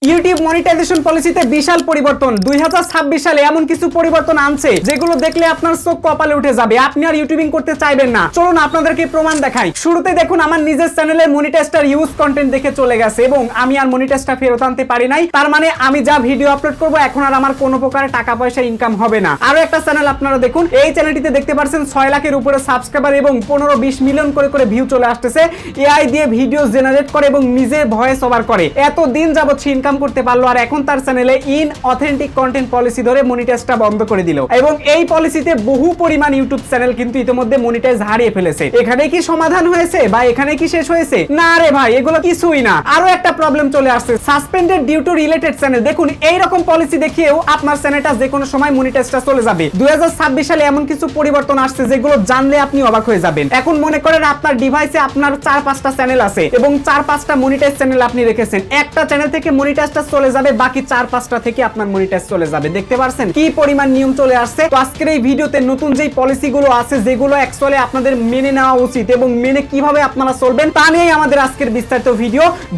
YouTube monetization পলিসিতে বিশাল পরিবর্তন 2026 সালে এমন কিছু পরিবর্তন আনছে যেগুলো দেখলে আপনার চোখ কপালে উঠে যাবে। আপনি আর ইউটিউবিং করতে চাইবেন না। চলুন আপনাদেরকে প্রমাণ দেখাই। শুরুতে দেখুন আমার নিজের চ্যানেলে মনিটাইজটার ইউজ কন্টেন্ট দেখে চলে গেছে এবং আমি আর মনিটাইজটা ফেরত আনতে পারি নাই। তার মানে আমি যা ভিডিও আপলোড করব এখন আর আমার কোনো প্রকার টাকা পয়সা ইনকাম হবে না। আরো একটা চ্যানেল আপনারা দেখুন, এই চ্যানেলটিতে দেখতে পাচ্ছেন 6 লাখের উপরে সাবস্ক্রাইবার এবং 15-20 মিলিয়ন করে ভিউ চলে আসতেছে। এআই দিয়ে ভিডিও জেনারেট করে এবং নিজের ভয়েস ওভার করে। এত দিন যাবত সে ইনকাম করতে পারলো আর এখন তার চ্যানেলে ইন অথেন্টিক কন্টেন্ট পলিসি ধরে মনিটাইজটা বন্ধ করে দিল এবং এই পলিসিতে বহু পরিমাণ ইউটিউব চ্যানেল কিন্তু ইতিমধ্যে মনিটাইজ হারিয়ে ফেলেছে। এখানে কি সমাধান হয়েছে বা এখানে কি শেষ হয়েছে? না রে ভাই, এগুলো কিছুই না। আরো একটা প্রবলেম চলে আসছে, suspended due to related channel. দেখুন এই রকম পলিসি দেখিয়েও আপনার চ্যানেলটা যে কোনো সময় মনিটাইজটা চলে যাবে। 2026 সালে এমন কিছু পরিবর্তন আসছে যেগুলো জানলে আপনি অবাক হয়ে যাবেন। এখন মনে করেন আপনার ডিভাইসে আপনার 4-5টা চ্যানেল আছে এবং 4-5টা মনিটাইজ চ্যানেল আপনি রেখেছেন। একটা চ্যানেল থেকে মনিটাইজটা চলে যাবে, বাকি 4-5টা থেকে আপনার মনিটাইজ চলে যাবে। দেখতে পাচ্ছেন কি পরিমাণ নিয়ম চলে আসছে। তো আজকের এই ভিডিওতে নতুন যেই পলিসিগুলো আছে যেগুলো অ্যাকচুয়ালি আপনাদের মেনে নেওয়া উচিত এবং মেনে কিভাবে আপনারা চলবেন তা নিয়ে আমাদের আজকের বিস্তারিত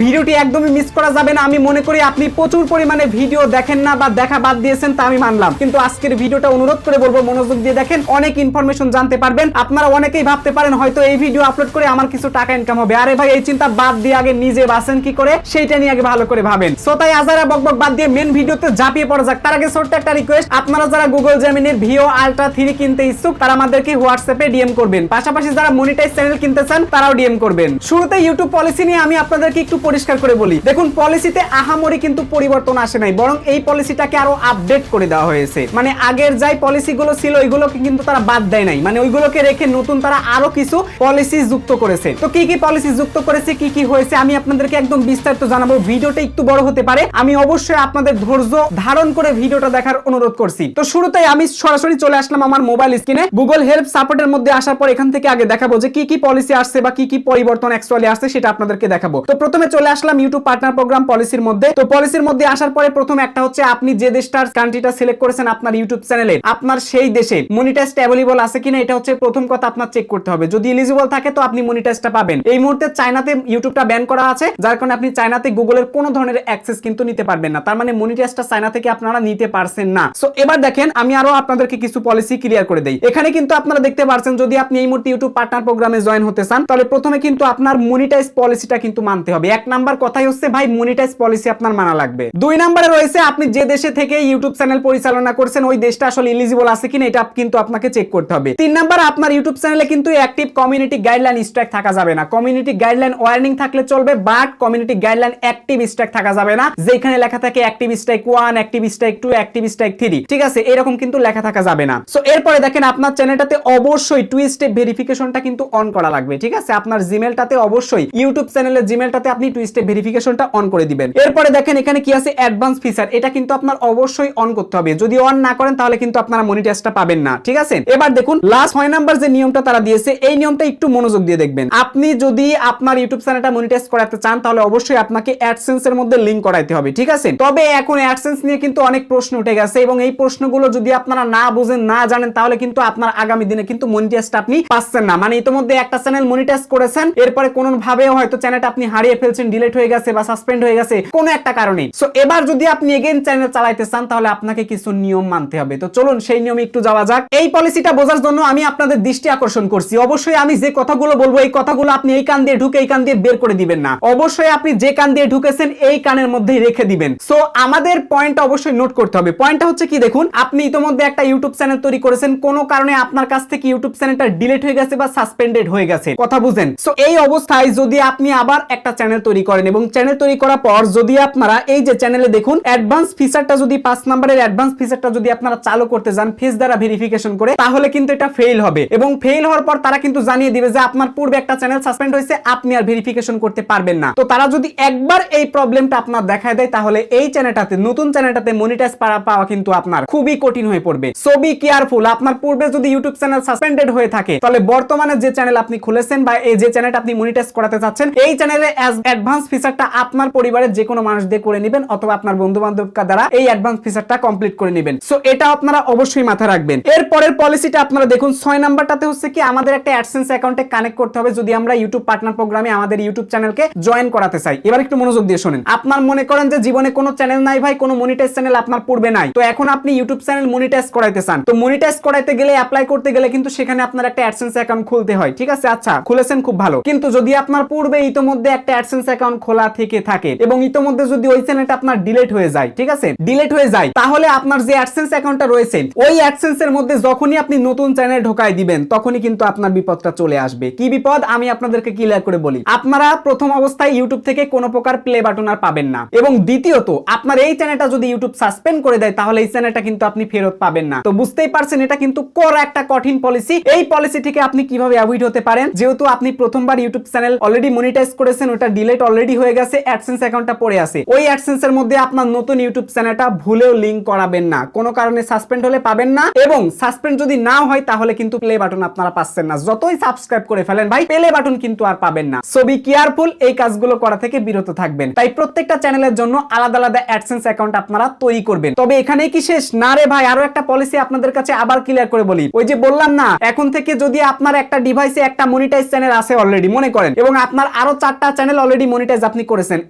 ভিডিওটি একদমই মিস করা যাবে না। আমি মনে করি আপনি প্রচুর পরিমাণে ভিডিও দেখেন না বা দেখা বাদ দিয়েছেন তা আমি মানলাম, কিন্তু আজকের ভিডিওটা অনুরোধ করে বলবো মনোযোগ দিয়ে দেখেন, অনেক ইনফরমেশন জানতে পারবেন। আপনারা অনেকেই ভাবতে পারেন হয়তো এই ভিডিও আপলোড করে আমার কিছু টাকা ইনকাম হবে। আরে ভাই, এই চিন্তা বাদ দিয়ে আগে নিজে বাঁচেন কি করে সেইটা নিয়ে আগে ভালো করে ভাবেন। সো তাই আজারা বকবক বাদ দিয়ে মেন ভিডিওতে ঝাঁপিয়ে পড়া যাক। তার আগে ছোট্ট একটা রিকোয়েস্ট, আপনারা যারা গুগল জেমিনির ভিও আলট্রা 3 কিনতে ইচ্ছুক তারা আমাদেরকে হোয়াটসঅ্যাপে ডিএম করবেন। পাশাপাশি যারা মনিটাইজ চ্যানেল কিনতে চান তারাও ডিএম করবেন। শুরুতে ইউটিউব পলিসি নিয়ে আমি আপনাদেরকে একটু পরিষ্কার করে বলি। দেখুন পলিসিতে আহামরি কিন্তু পরিবর্তন আসে নাই, বরং এই পলিসিটাকে আরো আপডেট করে দেওয়া হয়েছে। মানে আগের যাই পলিসিগুলো ছিল ওইগুলোকে কিন্তু তারা বাদ দেয় নাই, মানে ওইগুলোকে রেখে নতুন তারা আরো কিছু পলিসি যুক্ত করেছে। তো কি কি পলিসি যুক্ত করেছে, কি কি হয়েছে আমি আপনাদেরকে একদম বিস্তারিত জানাবো। ভিডিওটা একটু বড় হতে পারে, আমি অবশ্যই আপনাদের ধৈর্য ধারণ করে ভিডিওটা দেখার অনুরোধ করছি। তো শুরুতেই আমি সরাসরি চলে আসলাম আমার মোবাইল স্ক্রিনে। গুগল হেল্প সাপোর্টের মধ্যে আসার পর এখান থেকে আগে দেখাবো যে কি কি পলিসি আসছে বা কি কি পরিবর্তন অ্যাকচুয়ালি আসছে সেটা আপনাদেরকে দেখাবো। তো প্রথমে চলে আসলাম ইউটিউব পার্টনার প্রোগ্রাম পলিসির মধ্যে। তো পলিসির মধ্যে আসার পরে প্রথম একটা হচ্ছে আপনি যে দেশটার কান্ট্রিটা সিলেক্ট করেছেন আপনার ইউটিউব চ্যানেলে, আপনার সেই দেশে মনিটাইজড অ্যাভেলেবল আছে কিনা এটা হচ্ছে প্রথম কথা আপনার চেক করতে হবে। যদি এলিজিবল থাকে তো আপনি মনিটাইজটা পাবেন। এই মুহূর্তে চায়নাতে ইউটিউবটা ব্যান করা আছে, যার কারণে আপনি চায়নাতে গুগলের কোনো ধরনের অ্যাক্সেস কিন্তু নিতে পারবেন না। তার মানে মনিটাইজটা চায়না থেকে আপনারা নিতে পারছেন না। সো এবার দেখেন আমি আরো আপনাদেরকে কিছু পলিসি ক্লিয়ার করে দেই। এখানে কিন্তু আপনারা দেখতে পাচ্ছেন যদি আপনি এই মুহূর্তে ইউটিউব পার্টনার প্রোগ্রামে জয়েন হতে চান তাহলে প্রথমে কিন্তু আপনার মনিটাইজ পলিসিটা কিন্তু মানতে হবে। এক নাম্বার কথাই হচ্ছে ভাই মনিটাইজ পলিসি আপনার মানা লাগবে। 2 নম্বরে রয়েছে আপনি যে দেশে থেকে ইউটিউব চ্যানেল পরিচালনা করছেন ওই দেশটা আসলে এলিজিবল আছে কিনা এটা কিন্তু আপনাকে চেক করতে হবে। 3 নাম্বার আপনার ইউটিউব চ্যানেলে কিন্তু অ্যাক্টিভ কমিউনিটি গাইডলাইন স্ট্রাইক থাকা যাবে না। কমিউনিটি গাইডলাইন ওয়ার্নিং থাকলে চলবে, but community guideline active strike থাকা যাবে না। যেখানে লেখা থাকে active strike 1, active strike 2, active strike 3, ঠিক আছে, এরকম কিন্তু লেখা থাকা যাবে না। সো এরপরে দেখেন আপনার চ্যানেলটাতে অবশ্যই 2 স্টেপ ভেরিফিকেশনটা কিন্তু অন করা লাগবে, ঠিক আছে। আপনার জিমেলটাতে অবশ্যই ইউটিউব চ্যানেলের জিমেলটাতে আপনি 2 স্টেপ ভেরিফিকেশনটা অন করে দিবেন। এরপরে দেখেন এখানে কি আছে অ্যাডভান্স ফিচার, এটা কিন্তু আপনার অবশ্যই অন করতে হবে। যদি অন না করেন তাহলে কিন্তু আপনারা মনিটাইজটা পাবেন না, ঠিক আছে। এবার দেখুন লাস্ট 6 নাম্বার যে নিয়মটা তারা দিয়েছে এই নিয়মটা একটু মনোযোগ দিয়ে দেখবেন। আপনি যদি আপনার ইউটিউব চ্যানেলটা মনিটাইজ করাতে চান তাহলে অবশ্যই আপনাকে অ্যাডসেন্স এর মধ্যে লিংক করাইতে হবে, ঠিক আছে। তবে এখন অ্যাডসেন্স নিয়ে কিন্তু অনেক প্রশ্ন উঠে গেছে এবং এই প্রশ্নগুলো যদি আপনারা না বুঝেন না জানেন তাহলে কিন্তু আপনার আগামী দিনে কিন্তু মনিটাইজটা আপনি পাচ্ছেন না। মানে ইতিমধ্যে একটা চ্যানেল মনিটাইজ করেছেন, এরপরে কোন ভাবে হয়তো চ্যানেলটা আপনি হারিয়ে ফেলছেন, ডিলিট হয়ে গেছে বা সাসপেন্ড হয়ে গেছে কোনো একটা কারণে। সো এবার যদি আপনি এগেইন চ্যানেল চালাইতে চান তাহলে আপনাকে কিছু নিয়ম মানতে হবে। তো চলুন সেই নিয়মে একটু যাওয়া যাক। এই পলিসিটা বোঝার জন্য আমি আপনাদের দৃষ্টি আকর্ষণ করছি। অবশ্যই আমি যে কথাগুলো বলবো এই কথাগুলো আপনি এই কান দিয়ে ঢুকে এই কান দিয়ে বের করে দিবেন না। অবশ্যই আপনি যে কান দিয়ে ঢুকেছেন এই কানের মধ্যেই রেখে দিবেন। সো আমাদের পয়েন্টটা অবশ্যই নোট করতে হবে। পয়েন্টটা হচ্ছে কি দেখুন, আপনি ইতিমধ্যে একটা ইউটিউব চ্যানেল তৈরি করেছেন, কোনো কারণে আপনার কাছ থেকে ইউটিউব চ্যানেলটা ডিলিট হয়ে গেছে বা সাসপেন্ডেড হয়ে গেছে, কথা বুঝেন। সো এই অবস্থায় যদি আপনি আবার একটা চ্যানেল তৈরি করেন এবং চ্যানেল তৈরি করার পর যদি আপনারা এই যে চ্যানেলে দেখুন অ্যাডভান্স ফিচারটা যদি 5 নম্বরের অ্যাডভান্স ফিচারটা যদি আপনারা চালু করতে যান ফেস দ্বারা ভেরিফিকেশন করে তাহলে কিন্তু এটা ফেল হবে এবং ফেল হওয়ার পর তারা কিন্তু জানিয়ে দিবে যে আপনার পূর্বে একটা চ্যানেল সাসপেন্ড হয়েছে, আপনি আর ভেরিফিকেশন করতে পারবেন না। তো তারা যদি একবার এই প্রবলেমটা আপনার দেখায় দেয় তাহলে এই চ্যানেলটাতে নতুন চ্যানেলটাতে মনিটাইজ পাওয়া কিন্তু আপনার খুবই কঠিন হয়ে পড়বে। So be careful. আপনার পূর্বে যদি ইউটিউব চ্যানেল সাসপেন্ডেড হয়ে থাকে তাহলে বর্তমানে যে চ্যানেল আপনি খুলেছেন বা এই যে চ্যানেলটা আপনি মনিটাইজ করাতে চাচ্ছেন এই চ্যানেলে অ্যাডভান্স ফিচারটা আপনার পরিবারের যে কোনো মানুষ দিয়ে করে নেবেন অথবা আপনার বন্ধু বান্ধব দ্বারা এই অ্যাডভান্স ফিচারটা কমপ্লিট করে নেবেন। সো এটা আপনারা অবশ্যই মাথায় রাখবেন। এর পরের পলিসিটা আপনারা দেখুন 6 নাম্বারটাতে হচ্ছে কি আমাদের একটা অ্যাডসেন্স অ্যাকাউন্টে কানেক্ট করতে হবে যদি আমরা ইউটিউব পার্টনার প্রোগ্রামে আমাদের ইউটিউব চ্যানেলকে জয়েন করাতে চাই। এবার একটু মনোযোগ দিয়ে শুনেন। আপনার মনে করেন যে জীবনে কোনো চ্যানেল নাই ভাই, কোনো মনিটাইজ চ্যানেল আপনার পূর্বে নাই, তো এখন আপনি ইউটিউব চ্যানেল মনিটাইজ করাইতে চান, তো মনিটাইজ করাইতে গেলে অ্যাপ্লাই করতে গেলে কিন্তু সেখানে আপনার একটা অ্যাডসেন্স অ্যাকাউন্ট খুলতে হয়, ঠিক আছে? আচ্ছা, খুলেছেন, খুব ভালো। কিন্তু যদি আপনার পূর্বে ইতোমধ্যে একটা অ্যাডসেন্স অ্যাকাউন্ট খোলা থেকে থাকে এবং ইতোমধ্যে যদি ওই চ্যানেলটা আপনার ডিলিট হয়ে যায়, ঠিক আছে, ডিলিট হয়ে যায়, তাহলে আপনার যে অ্যাডসেন্স অ্যাকাউন্টটা রয়েছে ওই অ্যাডসেন্সের মধ্যে যখনই আপনি নতুন চ্যানেল ঢোকাই দিবেন তখনই কিন্তু আপনার বিপদটা চলে আসবে। কি বিপদ আমি আপনাদেরকে ক্লিয়ার করে বলি। আপনারা প্রথম অবস্থায় ইউটিউব থেকে কোনো প্রকার প্লে বাটন আর পাবেন না, এবং দ্বিতীয়ত আপনার এই চ্যানেলটা যদি ইউটিউব সাসপেন্ড করে দেয় তাহলে এই চ্যানেলটা কিন্তু আপনি ফেরত পাবেন না। তো বুঝতেই পারছেন এটা কিন্তু কড়া একটা কঠিন পলিসি। এই পলিসি থেকে আপনি কিভাবে অ্যাভয়েড হতে পারেন? যেহেতু আপনি প্রথমবার ইউটিউব চ্যানেল অলরেডি মনিটাইজ করেছেন, ওটা ডিলিট অলরেডি হয়ে গেছে, অ্যাডসেন্স অ্যাকাউন্টটা পড়ে আছে, ওই অ্যাডসেন্সের মধ্যে আপনার নতুন ইউটিউব চ্যানেলটা ভুলেও লিংক করাবেন না, কোনো কারণে সাসপেন্ড হলে পাবেন না, এবং সাসপেন্ড যদি না হয় তাহলে কিন্তু প্লে বাটন আপনারা পাচ্ছেন না। যতই সাবস্ক্রাইব করে ফেলেন ভাই, প্লে বাটন কিন্তু আর পাবেন না। সো বি কেয়ারফুল, এই কাজগুলো করা থেকে বিরত থাকবেন। তাই প্রত্যেকটা চ্যানেলের জন্য আলাদা আলাদা অ্যাডসেন্স অ্যাকাউন্ট আপনারা তৈরি করবেন। তবে এখানেই কি শেষ না রে ভাই, আরো একটা পলিসি আপনাদের কাছে আবার ক্লিয়ার করে বলি। ওই যে বললাম না, এখন থেকে যদি আপনার একটা ডিভাইসে একটা মনিটাইজ চ্যানেল আছে অলরেডি মনে করেন, এবং আপনার আরো 4টা চ্যানেল অলরেডি মনিটাইজ আপনি করেছেন,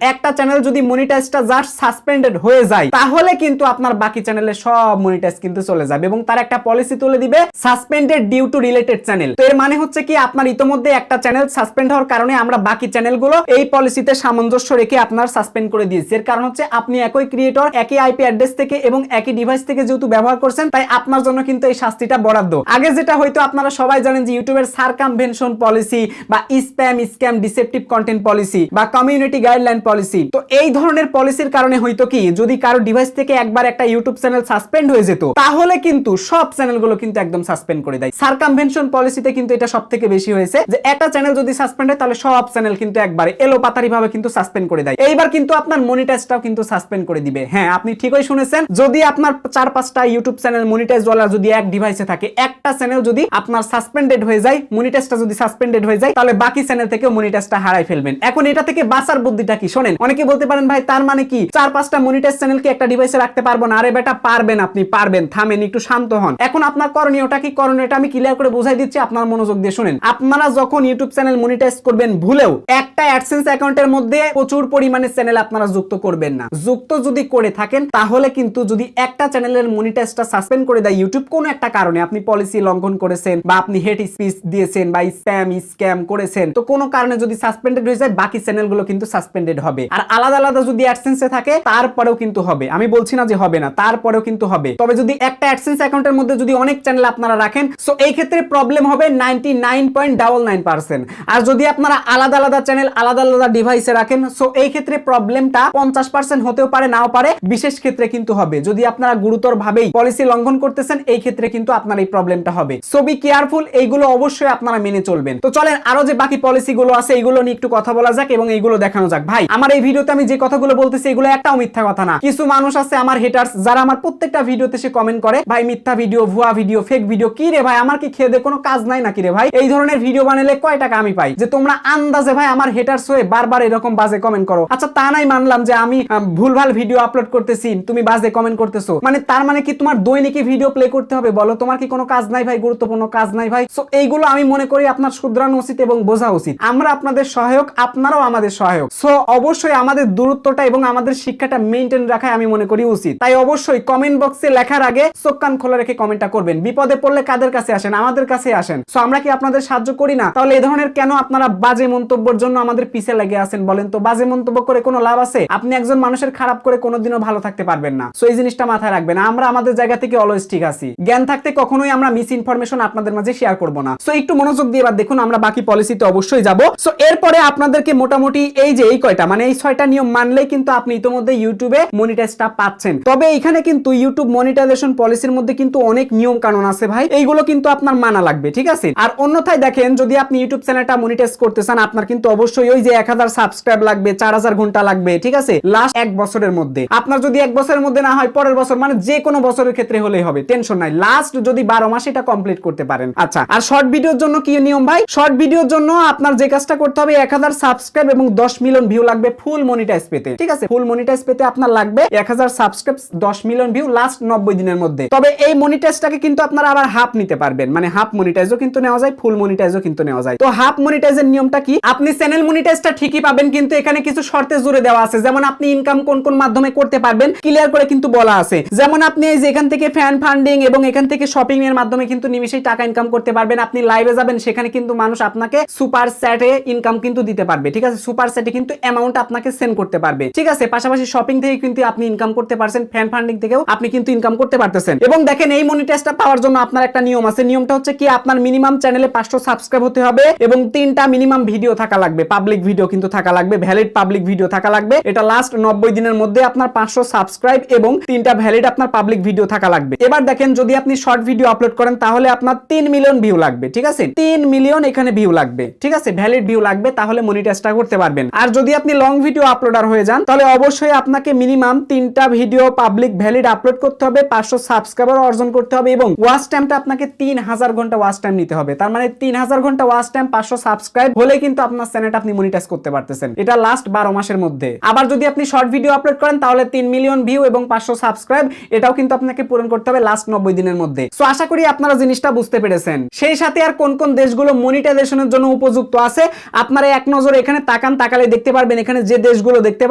একটা চ্যানেল যদি মনিটাইজটা জাস্ট সাসপেন্ডেড হয়ে যায় তাহলে কিন্তু আপনার বাকি চ্যানেলে সব মনিটাইজ কিন্তু চলে যাবে, এবং তার একটা পলিসি তুলে দিবে suspended due to related channel. তো এর মানে হচ্ছে কি, আপনার ইতোমধ্যে একটা চ্যানেল সাসপেন্ড হওয়ার কারণে আমরা বাকি চ্যানেলগুলো এই পলিসিতে সামঞ্জস্য রেখে আপনার সাসপেন্ড করে দিয়েছি। এর কারণ হচ্ছে আপনি একই ক্রিয়েটর, একই আইপি অ্যাড্রেস থেকে এবং একই ডিভাইস থেকে যেহেতু ব্যবহার করছেন, তাই আপনার জন্য কিন্তু এই শাস্তিটা বরাদ্দ। আগে যেটা হয়তো আপনারা সবাই জানেন যে ইউটিউবের সারকামভেনশন পলিসি বা spam scam deceptive content policy বা কমিউনিটি গাইডলাইন পলিসি, তো এই ধরনের পলিসির কারণে হয়তো কি, যদি কারো ডিভাইস থেকে একবার একটা ইউটিউব চ্যানেল সাসপেন্ড হয়ে যেত তাহলে কিন্তু সব চ্যানেলগুলো কিন্তু একদম সাসপেন্ড করে দেয়। সারকামভেনশন পলিসিতে কিন্তু এটা সবথেকে বেশি হয়েছে, যে একটা চ্যানেল যদি সাসপেন্ড হয় তাহলে সব চ্যানেল কিন্তু একবারে এলোপাতারি ভাবে কিন্তু সাসপেন্ড করে দেয়। এইবার কিন্তু আপনার মনিটাইজটাও কিন্তু সাসপেন্ড করে দিবে। হ্যাঁ, আপনি ঠিকই শুনেছেন, যদি আপনার 4-5টা ইউটিউব চ্যানেল মনিটাইজ ওয়ালা যদি এক ডিভাইসে থাকে, একটা চ্যানেল যদি আপনার সাসপেন্ডেড হয়ে যায়, মনিটাইজটা যদি সাসপেন্ডেড হয়ে যায়, তাহলে বাকি চ্যানেল থেকেও মনিটাইজটা হারাই ফেলবেন। এখন এটা থেকে বাঁচার বুদ্ধিটা কি শোনেন। অনেকে বলতে পারেন ভাই তার মানে কি 4-5টা মনিটাইজ চ্যানেল কি একটা ডিভাইসে রাখতে পারবো না? আরে বেটা পারবেন, আপনি পারবেন, থামেন, একটু শান্ত হন। এখন আপনার করণীয়টা কি? করণীয়টা আমি ক্লিয়ার করে বুঝাই দিচ্ছি, আপনার মনোযোগ দিয়ে শুনেন। আপনারা যখন ইউটিউব চ্যানেল মনিটাইজ করবেন, ভুলেও একটা অ্যাডসেন্স অ্যাকাউন্টের মধ্যে প্রচুর পরিমাণে চ্যানেল আপনারা যুক্ত করবেন না। যুক্ত যদি করে থাকেন তাহলে কিন্তু যদি একটা চ্যানেলের মনিটাইজটা সাসপেন্ড করে দেয় ইউটিউব কোনো একটা কারণে, আপনি পলিসি লঙ্ঘন করেছেন বা আপনি হেট স্পিচ দিয়েছেন বা স্প্যাম স্ক্যাম করেছেন, তো কোনো কারণে যদি সাসপেন্ডেড হয়ে যায় বাকি চ্যানেলগুলো কিন্তু সাসপেন্ডেড হবে। আর আলাদা আলাদা যদি অ্যাডসেন্সে থাকে তারপরেও কিন্তু হবে, আমি বলছি না যে হবে না, তারপরেও কিন্তু হবে। তবে যদি একটা অ্যাডসেন্স অ্যাকাউন্টের মধ্যে যদি অনেক চ্যানেল আপনারা রাখেন, সো এই ক্ষেত্রে প্রবলেম হবে 99.99%। আর যদি আপনারা আলাদা আলাদা চ্যানেল আলাদা আলাদা ডিভাইসে রাখেন, সো এই ক্ষেত্রে প্রবলেমটা 50% হতেও পারে, নাও পারে, বিশেষ ক্ষেত্রে কিন্তু হবে। যদি আপনারা গুরুতর ভাবেই পলিসি লঙ্ঘন করতেছেন, এই ক্ষেত্রে কিন্তু আপনার এই প্রবলেমটা হবে। সো বি কেয়ারফুল, এইগুলো অবশ্যই আপনারা মেনে চলবেন। তো চলেন আরো যে বাকি পলিসিগুলো আছে এইগুলো নিয়ে একটু কথা বলা যাক এবং এইগুলো দেখানো যাক। ভাই আমার এই ভিডিওতে আমি যে কথাগুলো বলতেছি এগুলো একটাও মিথ্যা কথা না। কিছু মানুষ আছে আমার হেটার্স, যারা আমার প্রত্যেকটা ভিডিওতে সে কমেন্ট করে, ভাই মিথ্যা ভিডিও, ভুয়া ভিডিও, ফেক ভিডিও, কি রে ভাই আমার কি খেয়ে দে কোনো কাজ নাই নাকি রে ভাই? এই ধরনের ভিডিও বানালে কয় টাকা আমি পাই যে তোমরা আন্দাজে ভাই আমার হেটার্স হয়ে বারবার এরকম বাজে কমেন্ট করো? আচ্ছা তা নাই মানলাম যে আমি ভুলভাল ভিডিও আপলোড করতেছি, তুমি বাজে কমেন্ট করতেছো, মানে তার মানে কি তোমার দৈনিকই ভিডিও প্লে করতে হবে? বলো তোমার কি কোনো কাজ নাই ভাই, গুরুত্বপূর্ণ কাজ নাই ভাই? সো এইগুলো আমি মনে করি আপনার শুধরানো উচিত এবং বোঝা উচিত। আমরা আপনাদের সহায়ক, আপনারাও আমাদের সহায়ক। সো অবশ্যই আমাদের দূরত্বটা এবং আমাদের শিক্ষাটা মেইনটেইন রাখাই আমি মনে করি উচিত। তাই অবশ্যই কমেন্ট বক্সে লেখার আগে চোখ কান খোলা রেখে কমেন্টটা করবেন। বিপদে পড়লে কাদের কাছে আসেন? আমাদের কাছে আসেন। সো আমরা কি আপনাদের সাহায্য করি না? তাহলে এই ধরনের কেন আপনারা বাজে মন্তব্যের জন্য আমাদের পিছে লেগে আছেন বলেন তো? বাজে মন্তব্য করে কোনো লাভ আছে? আপনি একজন মানুষের খারাপ করে কোনোদিনও ভালো থাকতে পারবেন না। সো এই জিনিসটা মাথায় রাখবেন। আমরা আমাদের জায়গা থেকে অলওয়েজ ঠিক আছি। জ্ঞান থাকতে কখনোই আমরা মিস ইনফরমেশন আপনাদের মাঝে শেয়ার করব না। সো একটু মনোযোগ দিয়ে এবার দেখুন, আমরা বাকি পলিসিতে অবশ্যই যাব। সো এরপরে আপনাদেরকে মোটামুটি এই যে এই কয়টা মানে এই 6টা নিয়ম মানলেই কিন্তু আপনি ইতোমধ্যে ইউটিউবে মনিটাইজটা পাচ্ছেন। তবে এখানে কিন্তু ইউটিউব মনিটাইজেশন পলিসির মধ্যে কিন্তু অনেক নিয়ম কানুন আছে ভাই, এইগুলো কিন্তু আপনার মানা লাগবে, ঠিক আছে? আর অন্যথায় দেখেন, যদি আপনি ইউটিউব চ্যানেলটা মনিটাইজ করতে চান, আপনার কিন্তু অবশ্যই ওই যে 1000 সাবস্ক্রাইব লাগবে, 4000 ঘন্টা লাগবে, ঠিক আছে? লাস্ট 1 বছরের মধ্যে। আপনার যদি 1 বছরের মধ্যে না হয়, পরের বছর মানে যে কোনো বছরের ক্ষেত্রে হলেই হবে, টেনশন নাই। লাস্ট যদি 12 মাস এটা কমপ্লিট করতে পারেন। আচ্ছা, আর শর্ট ভিডিওর জন্য কি নিয়ম ভাই? শর্ট ভিডিওর জন্য আপনার যে কাজটা করতে হবে, 1000 সাবস্ক্রাইব এবং 10 মিলিয়ন ভিউ লাগবে ফুল মনিটাইজ পেতে, ঠিক আছে? ফুল মনিটাইজ পেতে আপনার লাগবে 1000 সাবস্ক্রাইব, 10 মিলিয়ন ভিউ লাস্ট 90 দিনের মধ্যে। তবে এই মনিটাইজটাকে কিন্তু আপনারা আবার হাফ নিতে পারবেন, মানে হাফ মনিটাইজও কিন্তু নেওয়া যায়, ফুল মনিটাইজও কিন্তু নেওয়া যায়। তো হাফ মনিটাইজের নিয়মটা কি? আপনি চ্যানেল মনিটাইজটা ঠিকই পাবেন, কিন্তু এখানে কিছু শর্তে জুড়ে দেওয়া আছে আছে, যেমন আপনি ইনকাম কোন কোন মাধ্যমে করতে পারবেন ক্লিয়ার করে কিন্তু বলা আছে। যেমন আপনি এই যে এখান থেকে ফ্যান ফান্ডিং এবং এখান থেকে শপিং এর মাধ্যমে কিন্তু নিমেষেই টাকা ইনকাম করতে পারবেন। আপনি লাইভে যাবেন, সেখানে কিন্তু মানুষ আপনাকে সুপার চ্যাটে ইনকাম কিন্তু দিতে পারবে, ঠিক আছে, সুপার চ্যাটে কিন্তু অ্যামাউন্ট আপনাকে সেন্ড করতে পারবে, ঠিক আছে। পাশাপাশি শপিং থেকে কিন্তু আপনি ইনকাম করতে পারছেন, ফ্যান ফান্ডিং থেকেও আপনি কিন্তু ইনকাম করতে পারতেছেন। এবং দেখেন এই মনিটাইজটা পাওয়ার জন্য আপনার একটা নিয়ম আছে। নিয়মটা হচ্ছে কি, আপনার মিনিমাম চ্যানেলে 500 সাবস্ক্রাইব হতে হবে এবং 3টা মিনিমাম ভিডিও থাকা লাগবে, পাবলিক ভিডিও কিন্তু থাকা লাগবে, ভ্যালিড পাবলিক ভিডিও থাকা লাগবে। এটা লাস্ট 90 দিনের মধ্যে আপনার 500 সাবস্ক্রাইব এবং 3টা ভ্যালিড আপনার পাবলিক ভিডিও থাকা লাগবে। এবার দেখেন যদি আপনি শর্ট ভিডিও আপলোড করেন তাহলে আপনার 3 মিলিয়ন ভিউ লাগবে, ঠিক আছে, 3 মিলিয়ন এখানে ভিউ লাগবে, ঠিক আছে, ভ্যালিড ভিউ লাগবে, তাহলে মনিটাইজটা করতে পারবেন। আর যদি আপনি লং ভিডিও আপলোডার হয়ে যান তাহলে অবশ্যই আপনাকে মিনিমাম 3টা ভিডিও পাবলিক ভ্যালিড আপলোড করতে হবে, 500 সাবস্ক্রাইবার অর্জন করতে হবে এবং ওয়াচ টাইমটা আপনাকে 3000 ঘন্টা ওয়াচ টাইম নিতে হবে। তার মানে 3000 ঘন্টা ওয়াচ টাইম, 500 সাবস্ক্রাইব হলে কিন্তু আপনার চ্যানেলটা আপনি মনিটাইজ করতে পারতেছেন। এটা লাস্ট 12 মাসের মধ্যে। আবার যদি আপনি শর্ট ভিডিও আপলোড করেন তাহলে 3 মিলিয়ন ভিউ এবং 500 সাবস্ক্রাইব, এটাও কিন্তু আপনাকে পূরণ করতে হবে লাস্ট 90 দিনের মধ্যে। সো আশা করি আপনারা জিনিসটা বুঝতে পেরেছেন। সেই সাথে আর কোন কোন দেশগুলো মনিটাইজেশনের জন্য উপযুক্ত আছে আপনারা এক নজর এখানে তাকান, তাকালে দেখতে পারবেন এখানে যে দেশগুলো দেখতে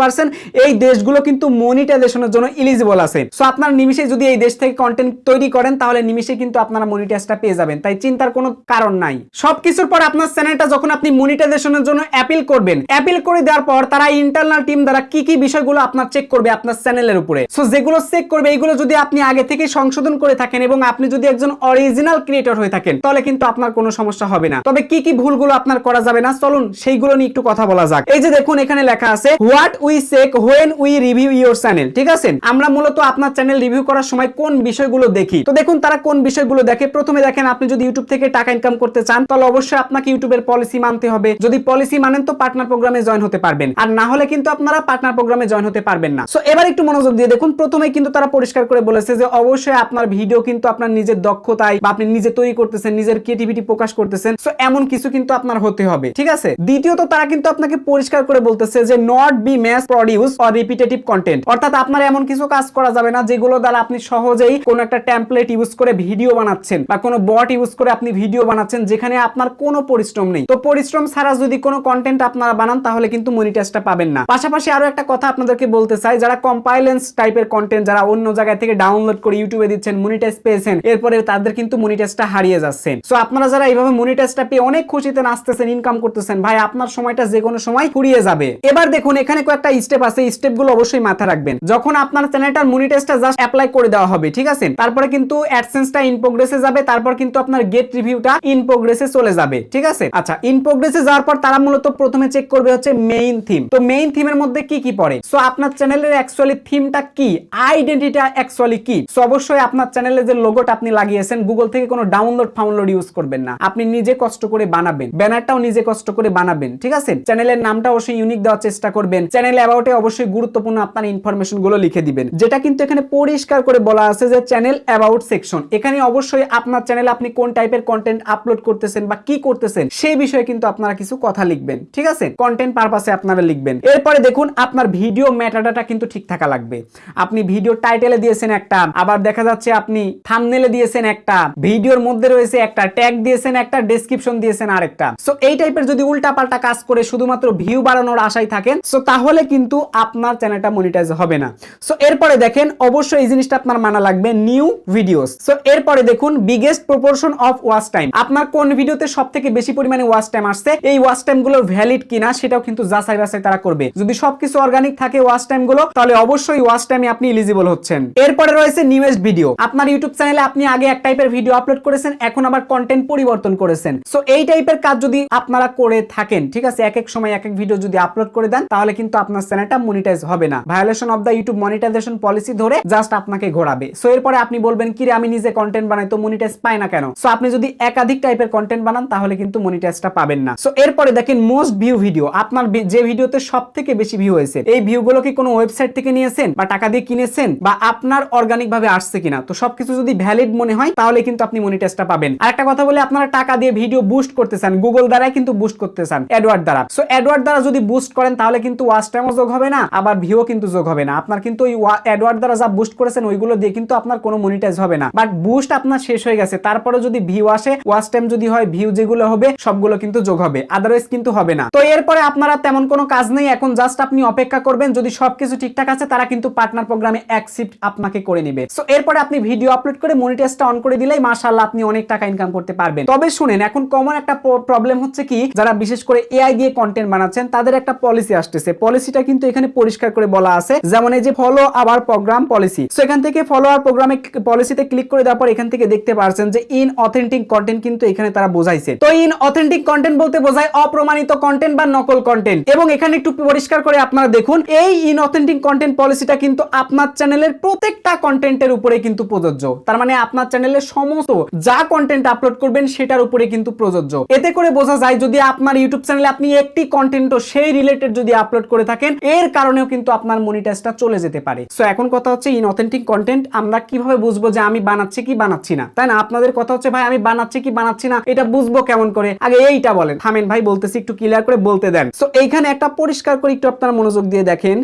পারছেন এই দেশগুলো কিন্তু মনিটাইজেশনের জন্য এলিজিবল আছে। সো আপনার নিমিষে যদি এই দেশ থেকে কন্টেন্ট তৈরি করেন তাহলে নিমিষে কিন্তু আপনারা মনিটাইজটা পেয়ে যাবেন, তাই চিন্তার কোনো কারণ নাই। সবকিছুর পর আপনার চ্যানেলটা যখন আপনি মনিটাইজেশনের জন্য অ্যাপিল করবেন, অ্যাপিল করে দেওয়ার পর তারা ইন্টারনাল টিম দ্বারা কি কি বিষয়গুলো আপনার চেক করবে আপনার চ্যানেলের উপরে। সো যেগুলো চেক করবে এইগুলো যদি আপনি আগে থেকে সংশোধন করে থাকেন এবং আপনি যদি একজন অরিজিনাল ক্রিয়েটর হয়ে থাকেন তাহলে কিন্তু আপনার কোনো সমস্যা হবে না। তবে কি কি ভুলগুলো আপনার করা যাবে না চলুন সেইগুলো নিয়ে একটু কথা বলা যাক। এই যে দেখুন এখানে লেখা আছে what we check when we review your channel, ঠিক আছে। আমরা মূলত আপনার চ্যানেল রিভিউ করার সময় কোন বিষয়গুলো দেখি, তো দেখুন তারা কোন বিষয়গুলো দেখে। প্রথমে দেখেন আপনি যদি ইউটিউব থেকে টাকা ইনকাম করতে চান তাহলে অবশ্যই আপনাকে ইউটিউবের পলিসি মানতে হবে। যদি পলিসি মানেন তো পার্টনার প্রোগ্রামে জয়েন হতে পারবেন, আর না হলে কিন্তু আপনারা পার্টনার প্রোগ্রামে জয়েন হতে পারবেন না। সো এবার একটু মনোযোগ দিয়ে দেখুন, প্রথমে কিন্তু তারা পরিষ্কার করে বলেছে যে অবশ্যই আপনার ভিডিও কিন্তু আপনার নিজের দক্ষতায় বা আপনি নিজে তৈরি করতেছেন, নিজের ক্রিয়েটিভিটি প্রকাশ করতেছেন, সো এমন কিছু কিন্তু আপনার হতে হবে, ঠিক আছে। দ্বিতীয়ত তারা কিন্তু আপনাকে পরিষ্কার করে বলতেছে যে not be mass produce or repetitive content, অর্থাৎ আপনার এমন কিছু কাজ করা যাবে না যেগুলো দ্বারা আপনি সহজেই কোন একটা টেমপ্লেট ইউজ করে ভিডিও বানাচ্ছেন বা কোনো বট ইউজ করে আপনি ভিডিও বানাচ্ছেন যেখানে আপনার কোনো পরিশ্রম নেই। তো পরিশ্রম ছাড়া যদি কোনো কন্টেন্ট আপনারা বানান তাহলে কিন্তু মনিটাইজটা পাবেন না। পাশাপাশি আরো একটা কথা আপনাদেরকে বলতে চাই, যারা কম্পাইলেন্স টাইপের কন্টেন্ট যারা অন্য জায়গা থেকে ডাউনলোড করে ইউটিউবে দিচ্ছেন, মনিটাইজ পেয়েছেন, এরপরে তাদের কিন্তু মনিটাইজটা হারিয়ে যাচ্ছে। সো আপনারা যারা এইভাবে মনিটাইজটা পেয়ে অনেক খুশিতে নাচতেছেন, ইনকাম করতেছেন, ভাই আপনার সময়টা যে কোনো সময় ফুরিয়ে যাবে। এবার দেখুন এখানে কয়েকটা স্টেপ আছে, স্টেপগুলো অবশ্যই মাথায় রাখবেন। যখন আপনার চ্যানেলটার মনিটাইজটা জাস্ট অ্যাপ্লাই করে দেওয়া হবে, ঠিক আছে, তারপরে কিন্তু অ্যাডসেন্সটা ইন প্রোগ্রেসে যাবে, তারপর কিন্তু আপনার গেট রিভিউটা ইন প্রোগ্রেসে চলে যাবে, ঠিক আছে। আচ্ছা, ইন প্রোগ্রেসে যাওয়ার পর তারা মূলত প্রথমে চেক করবে হচ্ছে মেইন থিম। তো মেইন থিমের মধ্যে কি কি পড়ে, সো আপনার চ্যানেলের অ্যাকচুয়ালি থিমটা কি, আইডেন্টিটিটা অ্যাকচুয়ালি কি। সো অবশ্যই আপনার চ্যানেলে যে লোগোটা আপনি লাগিয়েছেন গুগল থেকে কোনো ডাউনলোড ফাউনলোড ইউজ করবেন না, আপনি নিজে কষ্ট করে বানাবেন, ব্যানারটাও নিজে কষ্ট করে বানাবেন, ঠিক আছে। চ্যানেলের নামটা অবশ্যই ইউনিক দেওয়ার চেষ্টা করবেন, চ্যানেল অ্যাবাউটে অবশ্যই গুরুত্বপূর্ণ আপনার ইনফরমেশন গুলো লিখে দিবেন, যেটা কিন্তু এখানে পরিষ্কার করে বলা আছে যে চ্যানেল অ্যাবাউট সেকশন। এখানে অবশ্যই আপনার চ্যানেলে আপনি কোন টাইপের কন্টেন্ট আপলোড করতেছেন বা কি করতেছেন সেই বিষয়ে কিন্তু আপনারা কিছু কথা লিখবেন, ঠিক আছে, কন্টেন্ট পারপাসে আপনারা লিখবেন। এরপরে দেখুন আপনার ভিডিও মেটাডাটা কিন্তু ঠিক থাকা লাগবে। আপনি ভিডিও টাইটেলে দিয়েছেন একটা, আবার দেখা যাচ্ছে আপনি থাম্বনেলে দিয়েছেন একটা, ভিডিওর মধ্যে রয়েছে একটা, ট্যাগ দিয়েছেন একটা, ডেসক্রিপশন দিয়েছেন আরেকটা। সো এই টাইপের যদি উল্টাপাল্টা কাজ করে শুধুমাত্র ভিউ বাড়ানোর আশায় থাকেন সো তাহলে কিন্তু আপনার চ্যানেলটা মনিটাইজ হবে না। সো এরপরে দেখেন অবশ্যই এই জিনিসটা আপনার মানা লাগবে, নিউ ভিডিওস। সো এরপরে দেখুন biggest proportion of watch time, আপনার কোন ভিডিওতে সবথেকে বেশি পরিমাণে ওয়াচ টাইম আসছে, এই ওয়াচ টাইম গুলো ভ্যালিড কিনা সেটাও কিন্তু যাচাই বাছাই তারা করবে। যদি সবকিছু অর্গানিক থাকে ওয়াচ টাইম গুলো তাহলে অবশ্যই ওয়াচ টাইমে আপনি এলিজিবল হচ্ছেন। এরপরে রয়েছে নিউয়েস্ট ভিডিও, আপনার ইউটিউব চ্যানেলে আপনি আগে এক টাইপের ভিডিও আপলোড করেছেন, এখন আবার কন্টেন্ট পরিবর্তন করেছেন। সো এই টাইপের কাজ যদি আপনারা করে থাকেন, ঠিক আছে, এক এক সময় এক এক ভিডিও যদি আপলোড করে দেন তাহলে কিন্তু আপনার চ্যানেলটা মনিটাইজ হবে না, violation of the YouTube monetization policy ধরে জাস্ট আপনাকে ঘোরাবে। সো এরপরে আপনি বলবেন কি রে আমি নিজে কন্টেন্ট বানাই তো মনিটাইজ পাই না কেন। সো আপনি যদি একাধিক টাইপের কন্টেন্ট বানান তাহলে কিন্তু মনিটাইজটা পাবেন না। সো এরপরে দেখেন মোস্ট ভিউ ভিডিও, আপনার যে ভিডিওতে সবথেকে বেশি ভিউ হয়েছে এই ভিউগুলো কি কোনো ওয়েবসাইট থেকে নিয়েছেন বা টাকা দিয়ে কিনেছেন বা আপনার অর্গানিক ভাবে আসছে কিনা। তো সবকিছু যদি ভ্যালিড মনে হয় তাহলে কিন্তু আপনি মনিটাইজটা পাবেন। আরেকটা কথা বলে আপনারা টাকা দিয়ে ভিডিও বুস্ট করতে চান, গুগল দ্বারাই কিন্তু বুস্ট করতে চান অ্যাডওয়ার্ড দ্বারা। সো অ্যাডওয়ার্ড দ্বারা যদি বুস্ট করেন তাহলে কিন্তু ওয়াচ টাইমও যোগ হবে না, আবার ভিউও কিন্তু যোগ হবে না। আপনার কিন্তু ওই অ্যাডওয়ার্ড দ্বারা যা বুস্ট করেছেন ওইগুলো দিয়ে কিন্তু আপনার কোনো মনিটাইজ হবে না। বাট বুস্ট আপনার শেষ হয়ে গেছে, তারপরে যদি ভিউ আসে, ওয়াচ টাইম যদি হয়, ভিউ যেগুলো হবে সবগুলো কিন্তু যোগ হবে, আদারওয়াইজ কিন্তু হবে না। তো এরপরে আপনারা তেমন কোনো কাজ নেই, এখন জাস্ট আপনি অপেক্ষা করবেন, যদি সবকিছু ঠিকঠাক আছে তারা কিন্তু পার্টনার প্রোগ্রামে অ্যাকসেপ্ট আপনাকে করে নেবে। সো এরপরে আপনি ভিডিও আপলোড করে মনিটাইজটা অন করে দিলেই মাশাআল্লাহ আপনি অনেক টাকা ইনকাম করতে পারবেন। তবে শুনেন, এখন কমন একটা প্রবলেম হচ্ছে কি, যারা বিশেষ করে এআই দিয়ে কন্টেন্ট বানাচ্ছেন তাদের একটা পলিসি আসতেছে। পলিসিটা কিন্তু এখানে পরিষ্কার করে বলা আছে, যেমন এই যে follow our program policy. So এখান থেকে ফলো আওয়ার প্রোগ্রামে পলিসিতে ক্লিক করে দেওয়ার পর এখান থেকে দেখতে পারছেন যে ইন অথেন্টিক কন্টেন্ট কিন্তু এখানে তারা বোঝাইছে। তো ইন অথেন্টিক কন্টেন্ট বলতে বোঝায় অপ্রমাণিত কন্টেন্ট বা নকল কন্টেন্ট। এবং এখানে একটু পরিষ্কার করে আপনারা দেখুন, এই ইন অথেন্টিক কন্টেন্ট পলিসিটা কিন্তু আপনার চ্যানেলের প্রত্যেকটা কন্টেন্টের উপরে কিন্তু প্রযোজ্য। তার মানে আপনার চ্যানেলের সমস্ত যা কন্টেন্ট আপলোড করবেন সেটার উপরে কিন্তু প্রযোজ্য। এতে করে বোঝা যায় যদি আপনার ইউটিউব চ্যানেলে আপনি একটি কন্টেন্টও সেই রিলেটেড যদি আপলোড করে থাকেন, এর কারণেও কিন্তু আপনার মনিটাইজটা চলে যেতে পারে। সো এখন কথা হচ্ছে ইন অথেন্টিক কন্টেন্ট আমরা কিভাবে বুঝবো যে আমি বানাচ্ছি কি বানাচ্ছি না, তাই না? আপনাদের কথা হচ্ছে ভাই আমি বানাচ্ছি কি বানাচ্ছি না এটা বুঝবো কেমন করে, আগে এইটা বলেন। থামেন ভাই, বলতেছি একটু ক্লিয়ার করে বলতে দেন। সো এইখানে একটা পরিষ্কার করে একটু আপনারা মনোযোগ দিয়ে দেখেন,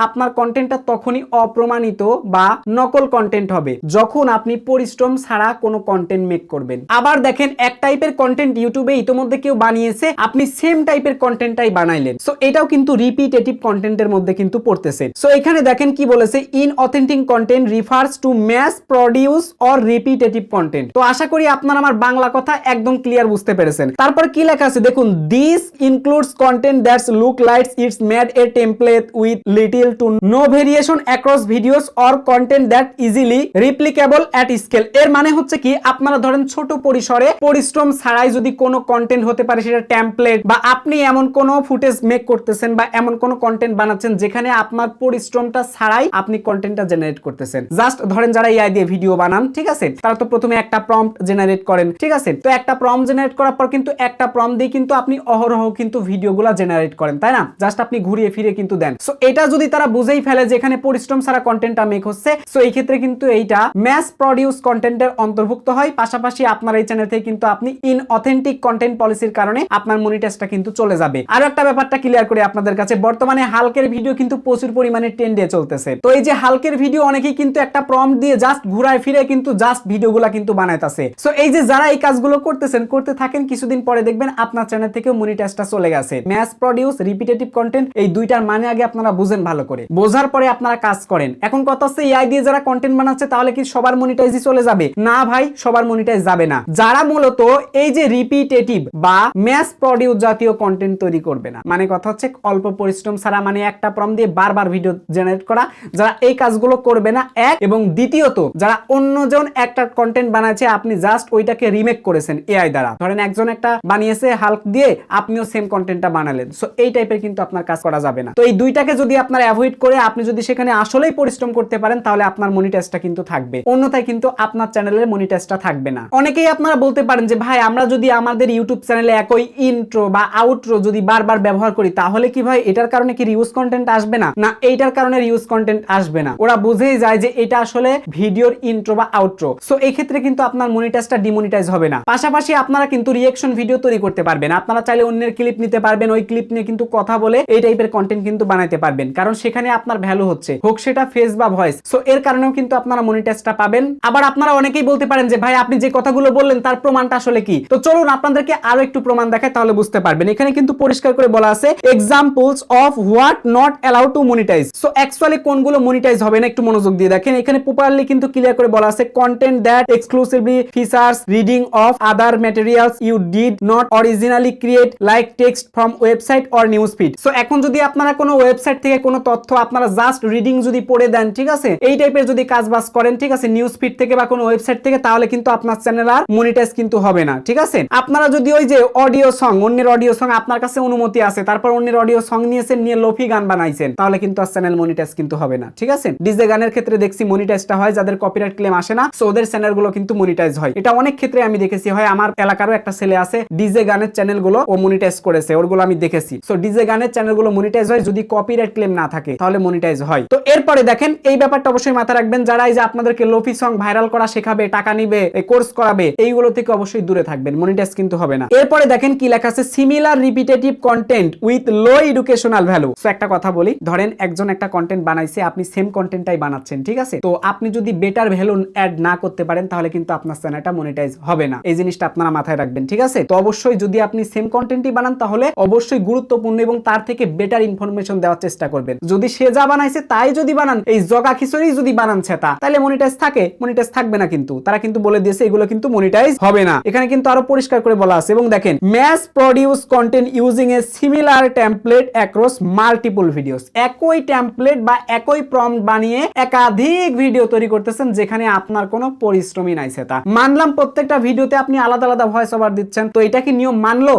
আপনার কন্টেন্টটা তখনই অপ্রমাণিত বা নকল কন্টেন্ট হবে যখন আপনি পরিশ্রম ছাড়া কোনো কন্টেন্ট মেক করবেন। আবার দেখেন, এক টাইপের কন্টেন্ট ইউটিউবে ইতোমধ্যে কেউ বানিয়েছে, আপনি সেম টাইপের কন্টেন্টটাই বানাইলেন। সো এটাও কিন্তু রিপিটেটিভ কন্টেন্টের মধ্যে কিন্তু পড়তেছে। সো এখানে দেখেন কি বলেছে, inauthentic content refers to mass produce or repetitive content. তো আশা করি আপনারা আমার বাংলা কথা একদম ক্লিয়ার বুঝতে পেরেছেন। তারপর কি লেখা আছে দেখুন, this includes content that's look like it's made a template with little to no variation across videos or content that easily replicable at scale. এর মানে হচ্ছে কি, আপনারা ধরেন ছোট পরিসরে পরিশ্রম ছাড়াই যদি কোনো কন্টেন্ট হতে পারে সেটা টেমপ্লেট, বা আপনি এমন কোনো ফুটেজ মেক করতেছেন বা এমন কোনো কন্টেন্ট বানাচ্ছেন যেখানে আপনার পরিশ্রমটা ছাড়াই আপনি কন্টেন্টটা জেনারেট করতেছেন। জাস্ট ধরেন যারা এআই দিয়ে ভিডিও বানান, ঠিক আছে, তারা তো প্রথমে একটা প্রম্পট জেনারেট করেন, ঠিক আছে। তো একটা প্রম্পট জেনারেট করার পর কিন্তু একটা প্রম্পট দিয়ে কিন্তু আপনি অহরহ কিন্তু ভিডিওগুলো জেনারেট করেন, তাই না? জাস্ট আপনি ঘুরিয়ে ফিরে কিন্তু দেন। সো এটা যদি তারা বুঝেই ফেলে যে এখানে পরিশ্রম ছাড়া কন্টেন্টটা মেক হচ্ছে, সো এই ক্ষেত্রে কিন্তু এইটা ম্যাস প্রডিউস কন্টেন্টের অন্তর্ভুক্ত হয়। পাশাপাশি আপনার এই চ্যানেল থেকে কিন্তু আপনি ইন অথেন্টিক কন্টেন্ট পলিসির কারণে আপনার মনিটাইজটা কিন্তু চলে যাবে। আরো একটা ব্যাপারটা ক্লিয়ার করে আপনাদের কাছে, বর্তমানে হালকের ভিডিও কিন্তু প্রচুর পরিমাণে ট্রেন্ডে চলতেছে। তো এই যে হালকের ভিডিও অনেকেই কিন্তু একটা প্রম্পট দিয়ে জাস্ট ঘুরায় ফিরে কিন্তু জাস্ট ভিডিওগুলা কিন্তু বানাইতাছে। সো এই যে যারা এই কাজগুলো করতেছেন, করতে থাকেন, কিছুদিন পরে দেখবেন আপনার চ্যানেল থেকে মনিটাইজটা চলে গেছে। ম্যাস প্রডিউস, রিপিটেটিভ কন্টেন্ট, এই দুইটার মানে আগে আপনারা বুঝেন ভালো করে, বোঝার পরে আপনারা কাজ করেন। এখন কথা হচ্ছে এআই দিয়ে যারা কন্টেন্ট বানাচ্ছে তাহলে কি সবার মনিটাইজই চলে যাবে? না ভাই, সবার মনিটাইজ যাবে না। যারা মূলত এই যে রিপিটেটিভ বা ম্যাস প্রডিউস জাতীয় কন্টেন্ট তৈরি করবে না, মানে কথা হচ্ছে অল্প পরিশ্রম ছাড়া, মানে একটা প্রম্পট দিয়ে বারবার ভিডিও জেনারেট করা, যারা এই কাজগুলো করবে না, এক। এবং দ্বিতীয়ত, যারা অন্যজন একটা কন্টেন্ট বানাচ্ছে, আপনি জাস্ট ওইটাকে রিমেক করেছেন এআই দ্বারা। ধরেন একজন একটা বানিয়েছে হাল্ক দিয়ে, আপনিও সেম কন্টেন্টটা বানালেন। সো এই টাইপের কিন্তু আপনার কাজ করা যাবে না। তো এই দুইটাকে যদি আপনার অ্যাভয়েড করে আপনি যদি সেখানে আসলেই পরিশ্রম করতে পারেন, তাহলে আপনার মনিটাইজটা কিন্তু থাকবে, অন্যথায় কিন্তু আপনার চ্যানেলের মনিটাইজটা থাকবে না। অনেকেই আপনারা বলতে পারেন যে ভাই আমরা যদি আমাদের ইউটিউব চ্যানেলে একই ইন্ট্রো বা আউট্রো যদি বারবার ব্যবহার করি, তাহলে কি ভাই এটার কারণে কি রিউজ কন্টেন্ট আসবে না? না, এইটার কারণে রিউজ কন্টেন্ট আসবে না। ওরা বুঝেই যায় যে এটা আসলে ভিডিওর ইন্ট্রো বা আউট্রো। সো এই ক্ষেত্রে কিন্তু আপনার মনিটাইজটা ডিমনিটাইজ হবে না। পাশাপাশি আপনারা কিন্তু রিঅ্যাকশন ভিডিও তৈরি করতে পারবেন। আপনারা চাইলে অন্যের ক্লিপ নিতে পারবেন, ওই ক্লিপ নিয়ে কিন্তু কথা বলে এই টাইপের কন্টেন্ট কিন্তু বানাইতে পারবেন, কারণ সেখানে আপনার ভ্যালু হচ্ছে, হোক সেটা ফেস বা ভয়েস। সো এর কারণেও কিন্তু আপনারা মনিটাইজটা পাবেন। আবার আপনারা অনেকেই বলতে পারেন যে ভাই আপনি যে কথাগুলো বললেন তার প্রমাণটা আসলে কি? তো চলুন আপনাদেরকে আরো একটু প্রমাণ দেখাই, তাহলে বুঝতে পারবেন। এখানে কিন্তু পরিষ্কার করে বলা আছে examples of what not allowed to monetize. So actually কোনগুলো মনিটাইজ হবে না একটু মনোযোগ দিয়ে দেখেন। এখানে প্রপারলি কিন্তু ক্লিয়ার করে বলা আছে content that exclusively features reading of other materials you did not originally create, like text from website or news feed. So এখন যদি আপনারা কোনো ওয়েবসাইট থেকে কোনো তথ্য আপনারা জাস্ট রিডিং যদি পড়ে দেন, ঠিক আছে, এই টাইপের যদি কাজ বাজ করেন, ঠিক আছে, নিউজ ফিড থেকে বা কোনো ওয়েবসাইট থেকে, তাহলে কিন্তু আপনার চ্যানেল আর মনিটাইজ কিন্তু হবে না, ঠিক আছে। আপনারা যদি ওই যে অডিও সং, অন্যের অডিও সং আপনার কাছে অনুমতি আছে, তারপর অন্যের অডিও সং নিয়েছেন, নিয়ে লোফি গান বানাইছেন, তাহলে কিন্তু আর চ্যানেল মনিটাইজ কিন্তু হবে না, ঠিক আছে। ডিজে গানের ক্ষেত্রে দেখছি মনিটাইজটা হয়, যাদের কপিরাইট ক্লেম আসে না, সো ওদের চ্যানেলগুলো কিন্তু মনিটাইজ হয়। এটা অনেক ক্ষেত্রে আমি দেখেছি, হয় আমার এলাকারও একটা ছেলে আছে ডিজে গানের চ্যানেলগুলো ও মনিটাইজ করেছে, ওরগুলো আমি দেখেছি। সো ডিজে গানের চ্যানেলগুলো মনিটাইজ হয় যদি কপিরাইট ক্লেম না থাকে, তাহলে মনিটাইজ হয়। তো এরপরে দেখেন এই ব্যাপারটা অবশ্যই মাথায় রাখবেন, যারা এই যে আপনাদেরকে লোফি সং ভাইরাল করা শেখাবে, টাকা নিবে, কোর্স করাবে, এইগুলো থেকে অবশ্যই দূরে থাকবেন, মনিটাইজ কিন্তু হবে না। এরপরে দেখেন কি লেখা আছে, similar repetitive content with low educational value. So একটা কথা বলি, ধরেন একজন একটা কন্টেন্ট বানাইছে, আপনি সেম কন্টেন্টটাই বানাচ্ছেন, ঠিক আছে। তো আপনি যদি বেটার ভ্যালু অ্যাড না করতে পারেন, তাহলে কিন্তু আপনার চ্যানেলটা মনিটাইজ হবে না। এই জিনিসটা আপনারা মাথায় রাখবেন, ঠিক আছে। তো অবশ্যই যদি আপনি সেম কন্টেন্টই বানান, তাহলে অবশ্যই গুরুত্বপূর্ণ এবং তার থেকে বেটার বেটার ইনফরমেশন দেওয়ার চেষ্টা করবেন। যদি সে যা বানাইছে তাই যদি বানান, এই জগা খিচুড়ি যদি বানান সেটা, তাহলে মনিটাইজ থাকে? মনিটাইজ থাকবে না। কিন্তু তারা কিন্তু বলে দিয়েছে এগুলো কিন্তু মনিটাইজ হবে না। এখানে কিন্তু আরো পরিষ্কার করে বলা আছে। এবং দেখেন, mass produce content using a similar template across multiple videos. একই টেমপ্লেট বা একই প্রম্পট বানিয়ে একাধিক ভিডিও তৈরি করতেছেন যেখানে আপনার কোনো পরিশ্রমই নাই। সেটা মানলাম, প্রত্যেকটা ভিডিওতে আপনি আলাদা আলাদা ভয়েস ওভার দিচ্ছেন, তো এটা কি নিয়ম মানলো?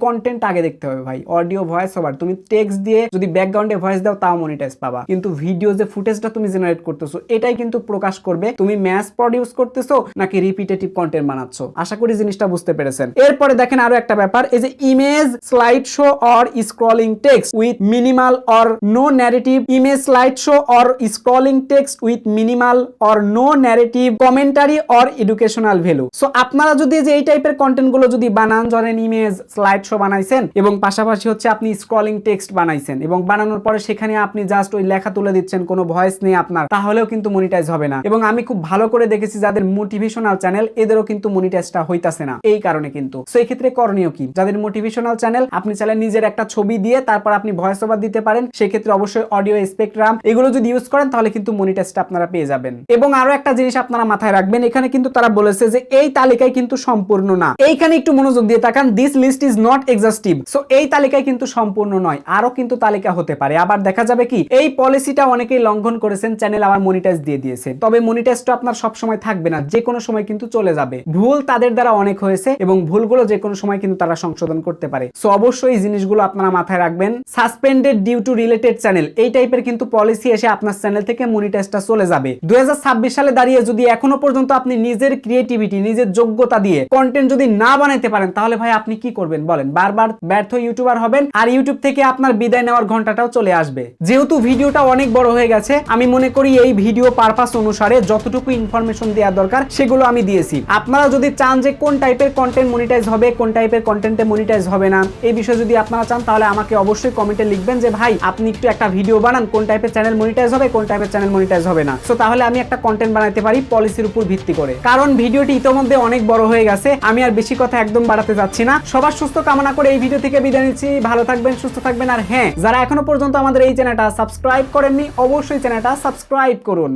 কন্টেন্ট আগে দেখতে হবে ভাই। অডিও ভয়েস ওভার, তুমি টেক্সট দিয়ে যদি ব্যাকগ্রাউন্ডে ভয়েস দাও তাও মনিটাইজ পাবা, কিন্তু ভিডিও যে ফুটেজটা তুমি জেনারেট করতেছো এটাই কিন্তু প্রকাশ করবে তুমি ম্যাস প্রডিউস করতেছো নাকি রিপিটেটিভ কন্টেন্ট বানাচ্ছো। আশা করি জিনিসটা বুঝতে পেরেছেন। এরপরে দেখেন আরো একটা ব্যাপার, এই যে image slide show or scrolling text with minimal or no narrative, image slide show or scrolling text with minimal or no narrative, commentary or educational value. So আপনারা যদি যে এই টাইপের কন্টেন্ট গুলো যদি বানান, ধরেন ইমেজ স্লাইড শো বানাইছেন এবং পাশাপাশি হচ্ছে আপনি স্ক্রলিং টেক্সট বানাইছেন এবং বানানোর পরে সেখানে আপনি জাস্ট ওই লেখা তুলে দিচ্ছেন, কোনো ভয়েস নেই আপনার, তাহলেও কিন্তু মনিটাইজ হবে না। এবং আমি খুব ভালো করে দেখেছি যাদের মোটিভেশনাল চ্যানেল এদেরও কিন্তু মনিটাইজটা হইতাছে না এই কারণে। কিন্তু সো এই ক্ষেত্রে করণীয় কি? যাদের মোটিভেশনাল চ্যানেল, আপনি চাইলে নিজের একটা ছবি দিয়ে তারপর আপনি ভয়েস ওভার দিতে পারেন। সেই ক্ষেত্রে অবশ্যই অডিও স্পেকট্রাম এগুলো যদি ইউজ করেন তাহলে কিন্তু মনিটাইজটা আপনারা পেয়ে যাবেন। এবং আরো একটা জিনিস আপনারা মাথায় রাখবেন, এখানে কিন্তু তারা বলেছে যে এই তালিকায় কিন্তু সম্পূর্ণ না। এইখানে একটু মনোযোগ দিয়ে তাকান, this list is not exhaustive. So এই তালিকায় কিন্তু সম্পূর্ণ নয়, আরো কিন্তু তালিকা হতে পারে। আবার দেখা যাবে কি এই পলিসিটা অনেকেই লঙ্ঘন করেছেন, চ্যানেল আবার মনিটাইজ দিয়ে দিয়েছে। তবে মনিটাইজটা আপনার সব সময় থাকবে না, যে কোনো সময় কিন্তু চলে যাবে। ভুল তাদের দ্বারা অনেক হয়েছে এবং ভুলগুলো যে কোনো সময় কিন্তু তারা সংশোধন করতে পারে। সো অবশ্যই এই জিনিসগুলো আপনারা মাথায় রাখবেন। Suspended due to related channel, এই টাইপের কিন্তু পলিসি এসে আপনার চ্যানেল থেকে মনিটাইজটা চলে যাবে। 2026 সালে দাঁড়িয়ে যদি এখনো পর্যন্ত আপনি নিজের ক্রিয়েটিভিটি, নিজের যোগ্যতা দিয়ে কন্টেন্ট যদি না বানাইতে পারেন তাহলে ভাই আপনি কি করবেন বলেন? বারবার ব্যর্থ ইউটিউবার হবেন আর ইউটিউব থেকে আপনার বিদায় নেওয়ার ঘন্টাটাও চলে আসবে। যেহেতু ভিডিওটা অনেক বড় হয়ে গেছে, আমি মনে করি এই ভিডিও পারপাস অনুসারে যতটুকু ইনফরমেশন দেওয়া দরকার সেগুলো আমি দিয়েছি। আপনারা যদি চান যে কোন টাইপের কন্টেন্ট মনিটাইজ হবে, কোন টাইপের কন্টেন্টে মনিটাইজ হবে না, এই বিষয়ে যদি আপনারা চান তাহলে আমাকে অবশ্যই কমেন্টে লিখবেন যে ভাই আপনি একটু একটা ভিডিও বানান, কোন টাইপের চ্যানেল মনিটাইজ হবে, কোন টাইপের চ্যানেল মনিটাইজ হবে না। সো তাহলে আমি একটা কন্টেন্ট বানাতে পারি পলিসির উপর ভিত্তি করে। কারণ ভিডিওটি ইতোমধ্যে অনেক বড় হয়ে গেছে, আমি আর বেশি কথা একদম বাড়াতে যাচ্ছি না। সবার সুস্থ কামনা করে এই ভিডিও থেকে বিদায় নিচ্ছি। ভালো থাকবেন, সুস্থ থাকবেন। আর হ্যাঁ, যারা এখনো পর্যন্ত আমাদের এই চ্যানেলটা সাবস্ক্রাইব করেননি অবশ্যই চ্যানেলটা সাবস্ক্রাইব করুন।